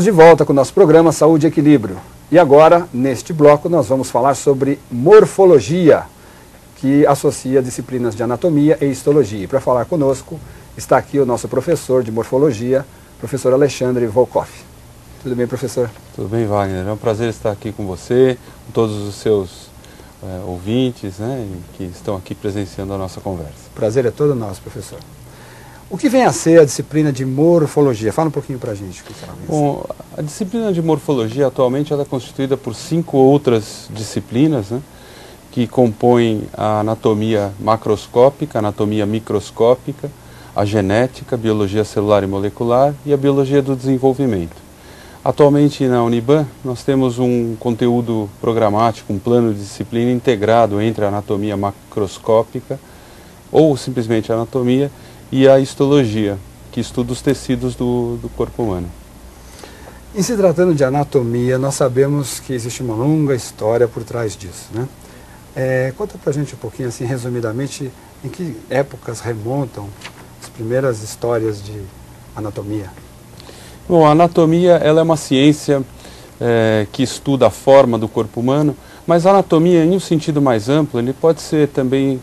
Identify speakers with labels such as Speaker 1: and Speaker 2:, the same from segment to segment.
Speaker 1: Estamos de volta com o nosso programa Saúde e Equilíbrio. E agora, neste bloco, nós vamos falar sobre morfologia, que associa disciplinas de anatomia e histologia. E para falar conosco, está aqui o nosso professor de morfologia, professor Alexandre Volkoff. Tudo bem, professor?
Speaker 2: Tudo bem, Wagner. É um prazer estar aqui com você, com todos os seus ouvintes, né, que estão aqui presenciando a nossa conversa.
Speaker 1: O prazer é todo nosso, professor. O que vem a ser a disciplina de morfologia? Fala um pouquinho para a gente.
Speaker 2: Bom, a disciplina de morfologia atualmente ela é constituída por 5 outras disciplinas, né, que compõem a anatomia macroscópica, a anatomia microscópica, a genética, a biologia celular e molecular e a biologia do desenvolvimento. Atualmente na Uniban nós temos um conteúdo programático, um plano de disciplina integrado entre a anatomia macroscópica ou simplesmente a anatomia e a histologia, que estuda os tecidos do corpo humano.
Speaker 1: Em se tratando de anatomia, nós sabemos que existe uma longa história por trás disso, né? Conta pra gente um pouquinho, assim, resumidamente, em que épocas remontam as primeiras histórias de anatomia?
Speaker 2: Bom, a anatomia ela é uma ciência que estuda a forma do corpo humano, mas a anatomia, em um sentido mais amplo, ele pode ser também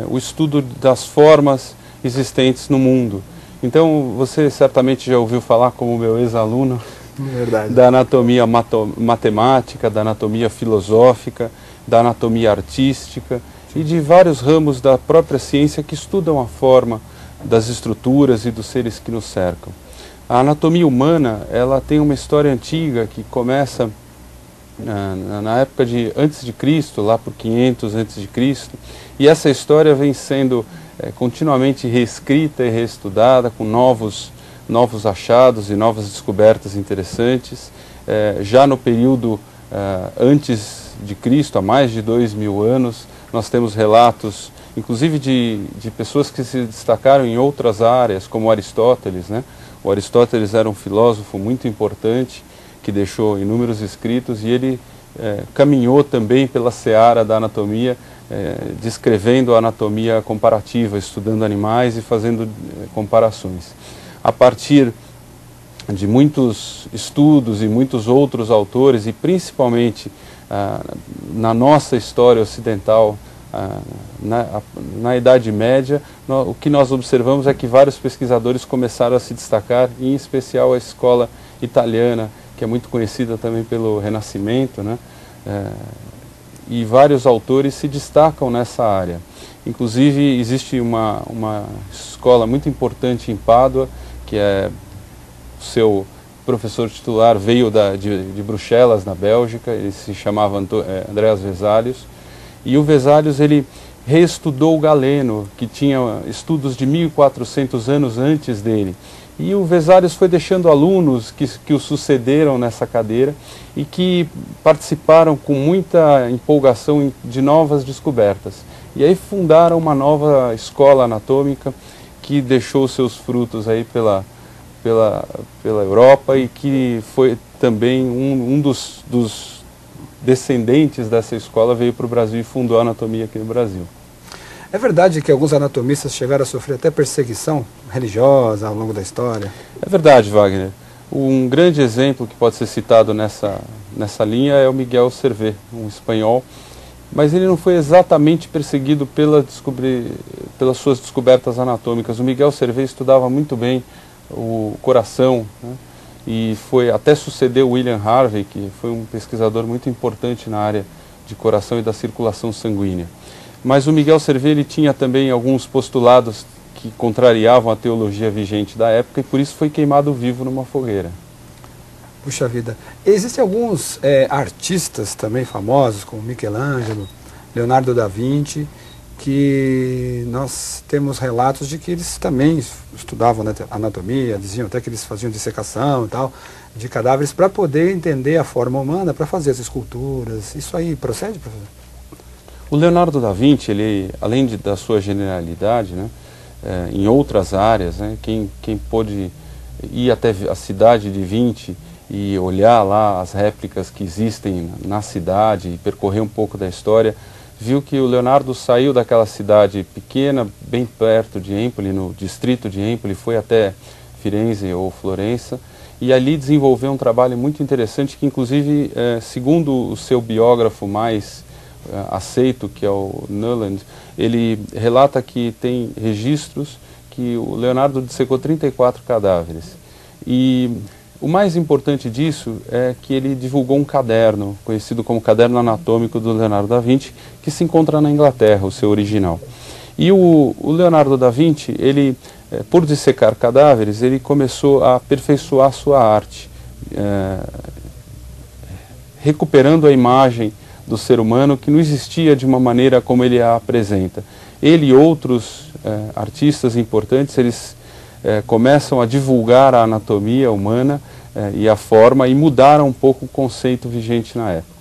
Speaker 2: o estudo das formas existentes no mundo. Então, você certamente já ouviu falar, como meu ex-aluno, da anatomia matemática, da anatomia filosófica, da anatomia artística e de vários ramos da própria ciência que estudam a forma das estruturas e dos seres que nos cercam. A anatomia humana, ela tem uma história antiga que começa na época de antes de Cristo, lá por 500 antes de Cristo, e essa história vem sendo continuamente reescrita e reestudada com novos achados e novas descobertas interessantes. Já no período antes de Cristo, há mais de 2000 anos, nós temos relatos, inclusive de pessoas que se destacaram em outras áreas, como Aristóteles, né? O Aristóteles era um filósofo muito importante, que deixou inúmeros escritos, e ele caminhou também pela seara da anatomia, descrevendo a anatomia comparativa, estudando animais e fazendo comparações. A partir de muitos estudos e muitos outros autores, e principalmente na nossa história ocidental, na Idade Média, o que nós observamos é que vários pesquisadores começaram a se destacar, em especial a escola italiana, que é muito conhecida também pelo Renascimento, né? E vários autores se destacam nessa área. Inclusive, existe uma escola muito importante em Pádua, que o seu professor titular veio de Bruxelas, na Bélgica, ele se chamava Andreas Vesalius, e o Vesalius ele reestudou Galeno, que tinha estudos de 1400 anos antes dele. E o Vesalius foi deixando alunos que o sucederam nessa cadeira e que participaram com muita empolgação de novas descobertas. E aí fundaram uma nova escola anatômica que deixou seus frutos aí pela Europa e que foi também um dos descendentes dessa escola, veio para o Brasil e fundou a anatomia aqui no Brasil.
Speaker 1: É verdade que alguns anatomistas chegaram a sofrer até perseguição religiosa ao longo da história?
Speaker 2: É verdade, Wagner. Um grande exemplo que pode ser citado nessa linha é o Miguel Servet, um espanhol, mas ele não foi exatamente perseguido pelas suas descobertas anatômicas. O Miguel Servet estudava muito bem o coração, né? E até sucedeu William Harvey, que foi um pesquisador muito importante na área de coração e da circulação sanguínea. Mas o Miguel Servet ele tinha também alguns postulados que contrariavam a teologia vigente da época e por isso foi queimado vivo numa fogueira.
Speaker 1: Puxa vida. Existem alguns artistas também famosos, como Michelangelo, Leonardo da Vinci, que nós temos relatos de que eles também estudavam, né, anatomia, diziam até que eles faziam dissecação e tal, de cadáveres para poder entender a forma humana, para fazer as esculturas. Isso aí procede, professor?
Speaker 2: O Leonardo da Vinci, ele, além da sua genialidade, né, em outras áreas, né, quem pôde ir até a cidade de Vinci e olhar lá as réplicas que existem na cidade e percorrer um pouco da história, viu que o Leonardo saiu daquela cidade pequena, bem perto de Empoli, no distrito de Empoli, foi até Firenze ou Florença, e ali desenvolveu um trabalho muito interessante que, inclusive, segundo o seu biógrafo mais aceito, que é o Nuland, ele relata que tem registros que o Leonardo dissecou 34 cadáveres. E o mais importante disso é que ele divulgou um caderno, conhecido como Caderno Anatômico do Leonardo da Vinci, que se encontra na Inglaterra, o seu original. E o Leonardo da Vinci, ele, por dissecar cadáveres, ele começou a aperfeiçoar sua arte, recuperando a imagem do ser humano que não existia de uma maneira como ele a apresenta. Ele e outros artistas importantes, eles começam a divulgar a anatomia humana e a forma, e mudaram um pouco o conceito vigente na época.